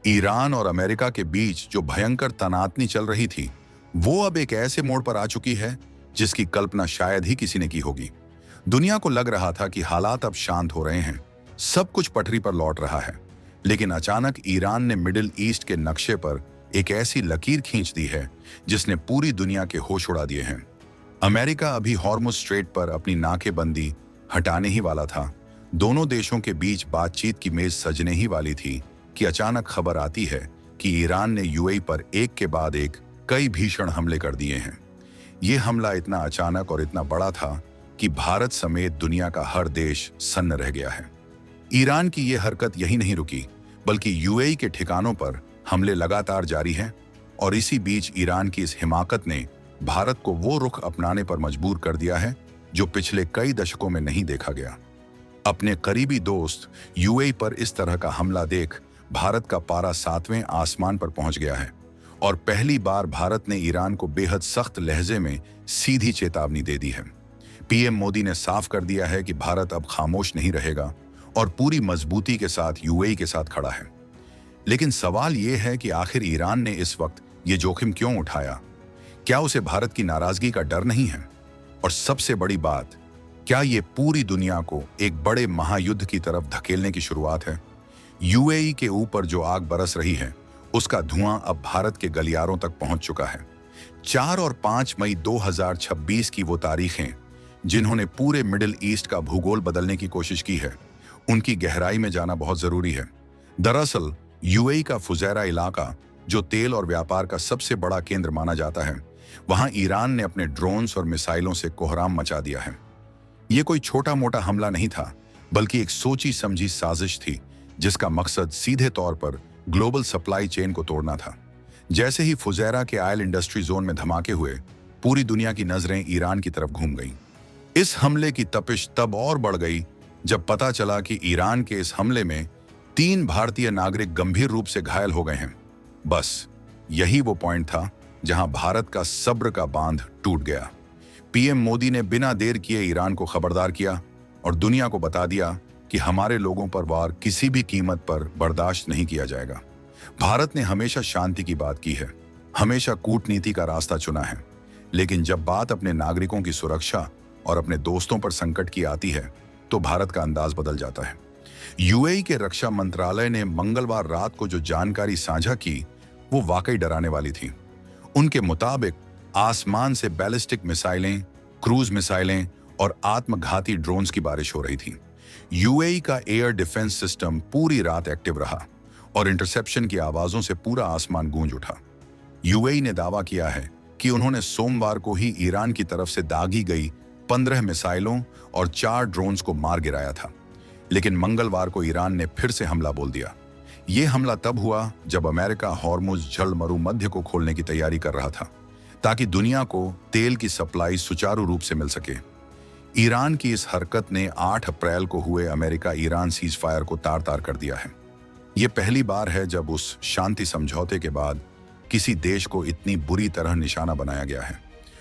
Iran और America के बीच जो भयंकर तनातनी चल रही थी, वो अब एक ऐसे मोड़ पर आ चुकी है जिसकी कल्पना शायद ही किसी ने की होगी। दुनिया को लग रहा था कि हालात अब शांत हो रहे हैं, सब कुछ पटरी पर लौट रहा है। लेकिन अचानक ईरान ने मिडिल ईस्ट के नक्शे पर एक ऐसी लकीर खींच दी है जिसने पूरी दुनिया के होश उड़ा दिए हैं। अमेरिका अभी हॉर्मुज स्ट्रेट पर अपनी नाकेबंदी हटाने ही वाला था। दोनों देशों के बीच बातचीत की मेज सजने ही वाली थी कि अचानक खबर आती है कि ईरान ने यूएई पर एक के बाद एक कई भीषण हमले कर दिए हैं। ये हमला इतना अचानक और इतना बड़ा था कि भारत समेत दुनिया का हर देश सन्न रह गया है। ईरान की ये हरकत यही नहीं रुकी, बल्कि यूएई के ठिकानों पर हमले लगातार जारी हैं और इसी बीच ईरान की इस हिमाकत ने भारत को वो रुख अपनाने पर मजबूर कर दिया है जो पिछले कई दशकों में नहीं देखा गया। अपने करीबी दोस्त यूएई पर इस तरह का हमला देख भारत का पारा 7वें आसमान पर पहुंच गया है और पहली बार भारत ने ईरान को बेहद सख्त लहजे में सीधी चेतावनी दे दी है। पीएम मोदी ने साफ कर दिया है कि भारत अब खामोश नहीं रहेगा और पूरी मजबूती के साथ यूएई के साथ खड़ा है। लेकिन सवाल यह है कि आखिर ईरान ने इस वक्त ये जोखिम क्यों उठाया? क्या उसे भारत की नाराजगी का डर नहीं है? और सबसे बड़ी बात, क्या ये पूरी दुनिया को एक बड़े महायुद्ध की तरफ धकेलने की शुरुआत है? यूएई के ऊपर जो आग बरस रही है, उसका धुआं अब भारत के गलियारों तक पहुंच चुका है। 4 और 5 मई 2026 की वो तारीखें जिन्होंने पूरे मिडिल ईस्ट का भूगोल बदलने की कोशिश की है, उनकी गहराई में जाना बहुत जरूरी है। दरअसल यूएई का फुजैरा इलाका, जो तेल और व्यापार का सबसे बड़ा केंद्र माना जाता है, वहां ईरान ने अपने ड्रोन्स और मिसाइलों से कोहराम मचा दिया है। ये कोई छोटा मोटा हमला नहीं था, बल्कि एक सोची समझी साजिश थी जिसका मकसद सीधे तौर पर ग्लोबल सप्लाई चेन को तोड़ना था। जैसे ही फुजैरा के ऑयल इंडस्ट्री जोन में धमाके हुए, पूरी दुनिया की नजरें ईरान की तरफ घूम गईं। इस हमले की तपिश तब और बढ़ गई जब पता चला कि ईरान के इस हमले में 3 भारतीय नागरिक गंभीर रूप से घायल हो गए हैं। बस यही वो पॉइंट था जहां भारत का सब्र का बांध टूट गया। पीएम मोदी ने बिना देर किए ईरान को खबरदार किया और दुनिया को बता दिया कि हमारे लोगों पर वार किसी भी कीमत पर बर्दाश्त नहीं किया जाएगा। भारत ने हमेशा शांति की बात की है, हमेशा कूटनीति का रास्ता चुना है, लेकिन जब बात अपने नागरिकों की सुरक्षा और अपने दोस्तों पर संकट की आती है, तो भारत का अंदाज बदल जाता है। यूएई के रक्षा मंत्रालय ने मंगलवार रात को जो जानकारी साझा की, वो वाकई डराने वाली थी। उनके मुताबिक आसमान से बैलिस्टिक मिसाइलें, क्रूज मिसाइलें और आत्मघाती ड्रोन्स की बारिश हो रही थी। यूएई का एयर डिफेंस सिस्टम पूरी रात एक्टिव रहा और इंटरसेप्शन की आवाजों से पूरा आसमान गूंज उठा। यूएई ने दावा किया है कि उन्होंने सोमवार को ही ईरान की तरफ से दागी गई 15 मिसाइलों और 4 ड्रोन्स को मार गिराया था। लेकिन मंगलवार को ईरान ने फिर से हमला बोल दिया। ये हमला तब हुआ जब अमेरिका हॉर्मुज जलमरु मध्य को खोलने की तैयारी कर रहा था, ताकि दुनिया को तेल की सप्लाई सुचारू रूप से मिल सके। ईरान की इस हरकत ने 8 अप्रैल को हुए अमेरिका ईरान सीज फायर को तार तार कर दिया है। ये पहली बार है जब उस शांति समझौते के बाद किसी देश को इतनी बुरी तरह निशाना बनाया गया है।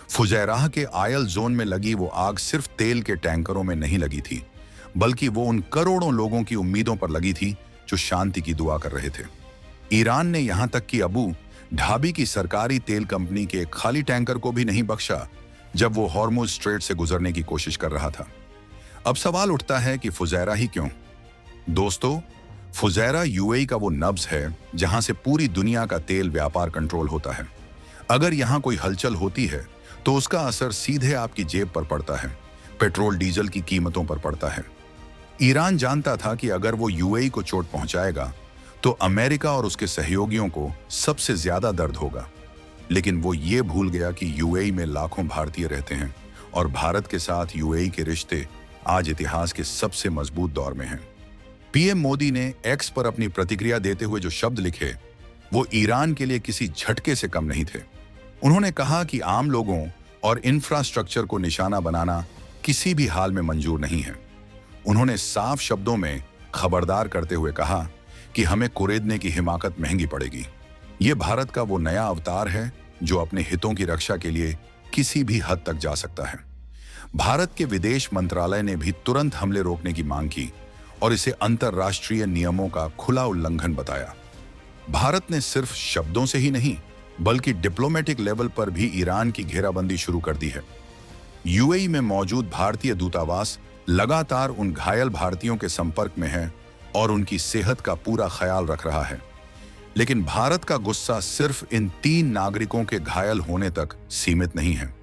फुजैराह के आयल जोन में लगी वो आग सिर्फ तेल के टैंकरों में नहीं लगी थी, बल्कि वो उन करोड़ों लोगों की उम्मीदों पर लगी थी जो शांति की दुआ कर रहे थे। ईरान ने यहां तक कि अबू धाबी की सरकारी तेल कंपनी के एक खाली टैंकर को भी नहीं बख्शा जब वो हॉर्मुज स्ट्रेट से गुजरने की कोशिश कर रहा था। अब सवाल उठता है कि फुजैरा ही क्यों? दोस्तों, फुजैरा यूएई का वो नब्ज है जहां से पूरी दुनिया का तेल व्यापार कंट्रोल होता है। अगर यहां कोई हलचल होती है तो उसका असर सीधे आपकी जेब पर पड़ता है, पेट्रोल डीजल की कीमतों पर पड़ता है। ईरान जानता था कि अगर वो यूएई को चोट पहुंचाएगा तो अमेरिका और उसके सहयोगियों को सबसे ज्यादा दर्द होगा। लेकिन वो ये भूल गया कि यूएई में लाखों भारतीय रहते हैं और भारत के साथ यूएई के रिश्ते आज इतिहास के सबसे मजबूत दौर में हैं। पीएम मोदी ने एक्स पर अपनी प्रतिक्रिया देते हुए जो शब्द लिखे, वो ईरान के लिए किसी झटके से कम नहीं थे। उन्होंने कहा कि आम लोगों और इंफ्रास्ट्रक्चर को निशाना बनाना किसी भी हाल में मंजूर नहीं है। उन्होंने साफ शब्दों में खबरदार करते हुए कहा कि हमें कुरेदने की हिमाकत महंगी पड़ेगी। ये भारत का वो नया अवतार है जो अपने हितों की रक्षा के लिए किसी भी हद तक जा सकता है। भारत के विदेश मंत्रालय ने भी तुरंत हमले रोकने की मांग की और इसे अंतर्राष्ट्रीय नियमों का खुला उल्लंघन बताया। भारत ने सिर्फ शब्दों से ही नहीं बल्कि डिप्लोमेटिक लेवल पर भी ईरान की घेराबंदी शुरू कर दी है। यूएई में मौजूद भारतीय दूतावास लगातार उन घायल भारतीयों के संपर्क में है और उनकी सेहत का पूरा ख्याल रख रहा है। लेकिन भारत का गुस्सा सिर्फ इन 3 नागरिकों के घायल होने तक सीमित नहीं है।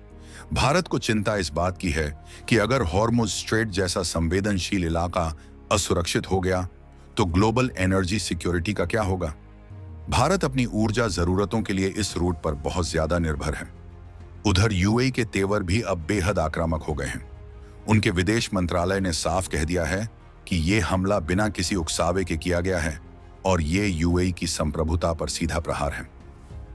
भारत को चिंता इस बात की है कि अगर हॉर्मुज स्ट्रेट जैसा संवेदनशील इलाका असुरक्षित हो गया तो ग्लोबल एनर्जी सिक्योरिटी का क्या होगा। भारत अपनी ऊर्जा जरूरतों के लिए इस रूट पर बहुत ज्यादा निर्भर है। उधर यूएई के तेवर भी अब बेहद आक्रामक हो गए हैं। उनके विदेश मंत्रालय ने साफ कह दिया है कि यह हमला बिना किसी उकसावे के किया गया है और ये यूएई की संप्रभुता पर सीधा प्रहार है।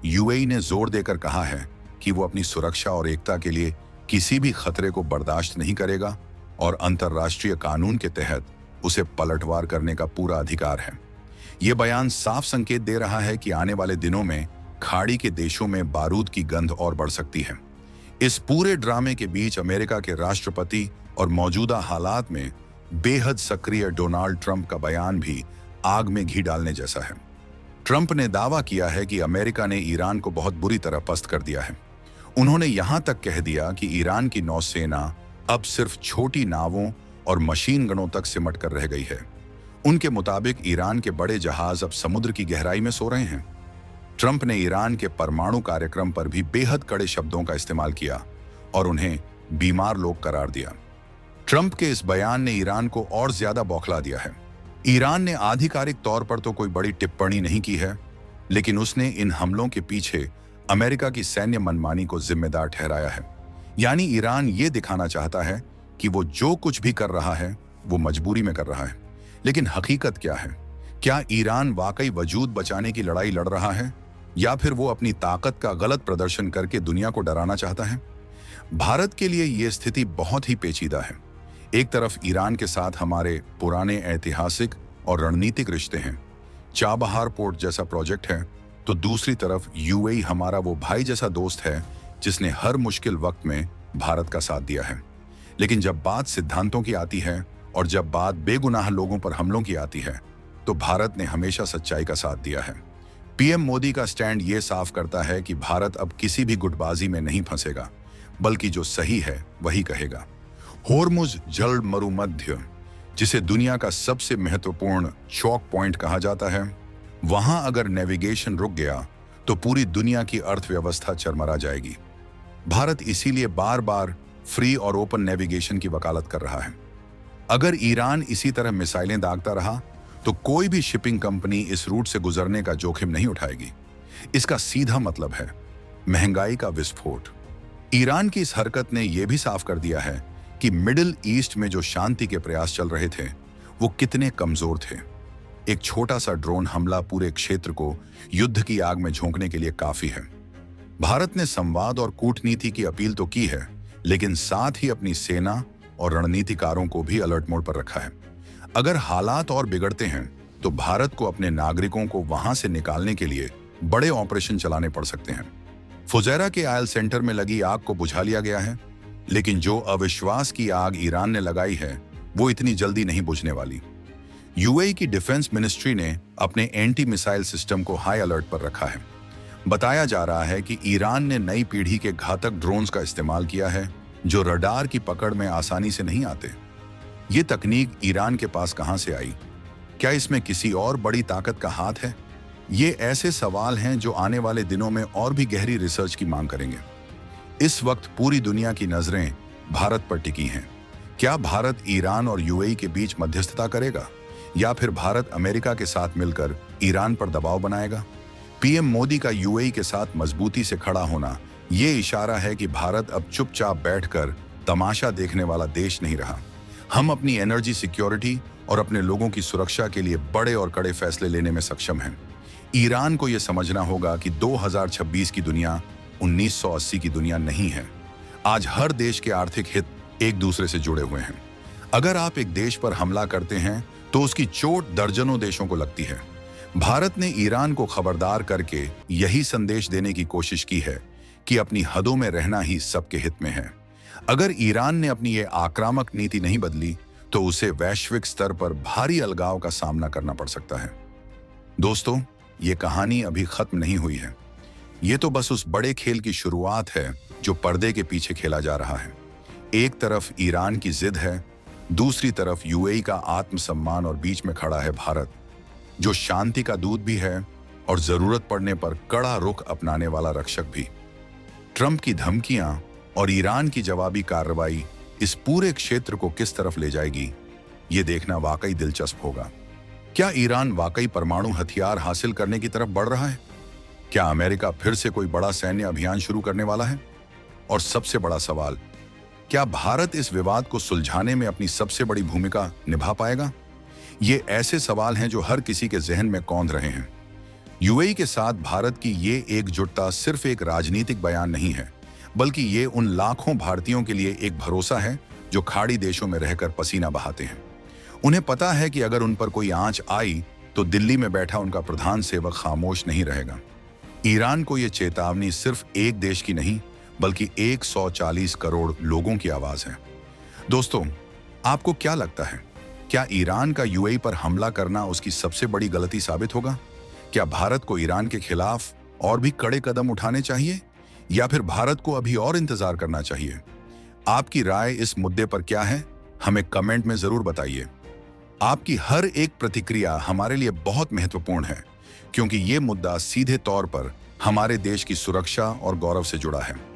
यूएई ने जोर देकर कहा है कि वो अपनी सुरक्षा और एकता के लिए किसी भी खतरे को बर्दाश्त नहीं करेगा और अंतर्राष्ट्रीय कानून के तहत उसे पलटवार करने का पूरा अधिकार है। ये बयान साफ संकेत दे रहा है कि आने वाले दिनों में खाड़ी के देशों में बारूद की गंध और बढ़ सकती है। इस पूरे ड्रामे के बीच अमेरिका के राष्ट्रपति और मौजूदा हालात में बेहद सक्रिय डोनाल्ड ट्रंप का बयान भी आग में घी डालने जैसा है। ट्रंप ने दावा किया है कि अमेरिका ने ईरान को बहुत बुरी तरह पस्त कर दिया है। उन्होंने यहां तक कह दिया कि ईरान की नौसेना अब सिर्फ छोटी नावों और मशीन गनों तक सिमट कर रह गई है। उनके मुताबिक ईरान के बड़े जहाज अब समुद्र की गहराई में सो रहे हैं। ट्रंप ने ईरान के परमाणु कार्यक्रम पर भी बेहद कड़े शब्दों का इस्तेमाल किया और उन्हें बीमार लोग करार दिया। ट्रंप के इस बयान ने ईरान को और ज्यादा बौखला दिया है। ईरान ने आधिकारिक तौर पर तो कोई बड़ी टिप्पणी नहीं की है, लेकिन उसने इन हमलों के पीछे अमेरिका की सैन्य मनमानी को जिम्मेदार ठहराया है। यानी ईरान ये दिखाना चाहता है कि वो जो कुछ भी कर रहा है वो मजबूरी में कर रहा है। लेकिन हकीकत क्या है? क्या ईरान वाकई वजूद बचाने की लड़ाई लड़ रहा है या फिर वो अपनी ताकत का गलत प्रदर्शन करके दुनिया को डराना चाहता है? भारत के लिए ये स्थिति बहुत ही पेचीदा है। एक तरफ ईरान के साथ हमारे पुराने ऐतिहासिक और रणनीतिक रिश्ते हैं, चाबहार पोर्ट जैसा प्रोजेक्ट है, तो दूसरी तरफ यूएई हमारा वो भाई जैसा दोस्त है जिसने हर मुश्किल वक्त में भारत का साथ दिया है। लेकिन जब बात सिद्धांतों की आती है और जब बात बेगुनाह लोगों पर हमलों की आती है तो भारत ने हमेशा सच्चाई का साथ दिया है। पीएम मोदी का स्टैंड ये साफ करता है कि भारत अब किसी भी गुटबाजी में नहीं फंसेगा, बल्कि जो सही है वही कहेगा। होर्मुज जल मरुमध्य, जिसे दुनिया का सबसे महत्वपूर्ण चौक पॉइंट कहा जाता है, वहां अगर नेविगेशन रुक गया तो पूरी दुनिया की अर्थव्यवस्था चरमरा जाएगी। भारत इसीलिए बार बार फ्री और ओपन नेविगेशन की वकालत कर रहा है। अगर ईरान इसी तरह मिसाइलें दागता रहा तो कोई भी शिपिंग कंपनी इस रूट से गुजरने का जोखिम नहीं उठाएगी। इसका सीधा मतलब है महंगाई का विस्फोट। ईरान की इस हरकत ने यह भी साफ कर दिया है कि मिडिल ईस्ट में जो शांति के प्रयास चल रहे थे वो कितने कमजोर थे। एक छोटा सा ड्रोन हमला पूरे क्षेत्र को युद्ध की आग में झोंकने के लिए काफी है। भारत ने संवाद और कूटनीति की अपील तो की है, लेकिन साथ ही अपनी सेना और रणनीतिकारों को भी अलर्ट मोड पर रखा है। अगर हालात और बिगड़ते हैं तो भारत को अपने नागरिकों को वहां से निकालने के लिए बड़े ऑपरेशन चलाने पड़ सकते हैं। फुजैरा के आयल सेंटर में लगी आग को बुझा लिया गया है, लेकिन जो अविश्वास की आग ईरान ने लगाई है वो इतनी जल्दी नहीं बुझने वाली। यूएई की डिफेंस मिनिस्ट्री ने अपने एंटी मिसाइल सिस्टम को हाई अलर्ट पर रखा है। बताया जा रहा है कि ईरान ने नई पीढ़ी के घातक ड्रोन्स का इस्तेमाल किया है जो रडार की पकड़ में आसानी से नहीं आते। ये तकनीक ईरान के पास कहां से आई? क्या इसमें किसी और बड़ी ताकत का हाथ है? ये ऐसे सवाल हैं जो आने वाले दिनों में और भी गहरी रिसर्च की मांग करेंगे। इस वक्त पूरी दुनिया की नजरें भारत पर टिकी हैं। क्या भारत ईरान और यूएई के बीच मध्यस्थता करेगा या फिर भारत अमेरिका के साथ मिलकर ईरान पर दबाव बनाएगा? पीएम मोदी का यूएई के साथ मजबूती से खड़ा होना ये इशारा है कि भारत अब चुपचाप बैठकर तमाशा देखने वाला देश नहीं रहा। हम अपनी एनर्जी सिक्योरिटी और अपने लोगों की सुरक्षा के लिए बड़े और कड़े फैसले लेने में सक्षम हैं। ईरान को यह समझना होगा कि 2026 की दुनिया 1980 की दुनिया नहीं है। आज हर देश के आर्थिक हित एक दूसरे से जुड़े हुए हैं। अगर आप एक देश पर हमला करते हैं तो उसकी चोट दर्जनों देशों को लगती है। भारत ने ईरान को खबरदार करके यही संदेश देने की कोशिश की है कि अपनी हदों में रहना ही सबके हित में है। अगर ईरान ने अपनी ये आक्रामक नीति नहीं बदली तो उसे वैश्विक स्तर पर भारी अलगाव का सामना करना पड़ सकता है। दोस्तों, ये कहानी अभी खत्म नहीं हुई है। ये तो बस उस बड़े खेल की शुरुआत है जो पर्दे के पीछे खेला जा रहा है। एक तरफ ईरान की जिद है, दूसरी तरफ यूएई का आत्मसम्मान और बीच में खड़ा है भारत, जो शांति का दूत भी है और जरूरत पड़ने पर कड़ा रुख अपनाने वाला रक्षक भी। ट्रंप की धमकियां और ईरान की जवाबी कार्रवाई इस पूरे क्षेत्र को किस तरफ ले जाएगी, ये देखना वाकई दिलचस्प होगा। क्या ईरान वाकई परमाणु हथियार हासिल करने की तरफ बढ़ रहा है? क्या अमेरिका फिर से कोई बड़ा सैन्य अभियान शुरू करने वाला है? और सबसे बड़ा सवाल, क्या भारत इस विवाद को सुलझाने में अपनी सबसे बड़ी भूमिका निभा पाएगा? ये ऐसे सवाल हैं जो हर किसी के जहन में कौंध रहे हैं। यूएई के साथ भारत की ये एकजुटता सिर्फ एक राजनीतिक बयान नहीं है, बल्कि ये उन लाखों भारतीयों के लिए एक भरोसा है जो खाड़ी देशों में रहकर पसीना बहाते हैं। उन्हें पता है कि अगर उन पर कोई आंच आई तो दिल्ली में बैठा उनका प्रधान सेवक खामोश नहीं रहेगा। ईरान को यह चेतावनी सिर्फ एक देश की नहीं, बल्कि 140 करोड़ लोगों की आवाज है। दोस्तों, आपको क्या लगता है, क्या ईरान का यूएई पर हमला करना उसकी सबसे बड़ी गलती साबित होगा? क्या भारत को ईरान के खिलाफ और भी कड़े कदम उठाने चाहिए, या फिर भारत को अभी और इंतजार करना चाहिए? आपकी राय इस मुद्दे पर क्या है, हमें कमेंट में जरूर बताइए। आपकी हर एक प्रतिक्रिया हमारे लिए बहुत महत्वपूर्ण है, क्योंकि ये मुद्दा सीधे तौर पर हमारे देश की सुरक्षा और गौरव से जुड़ा है।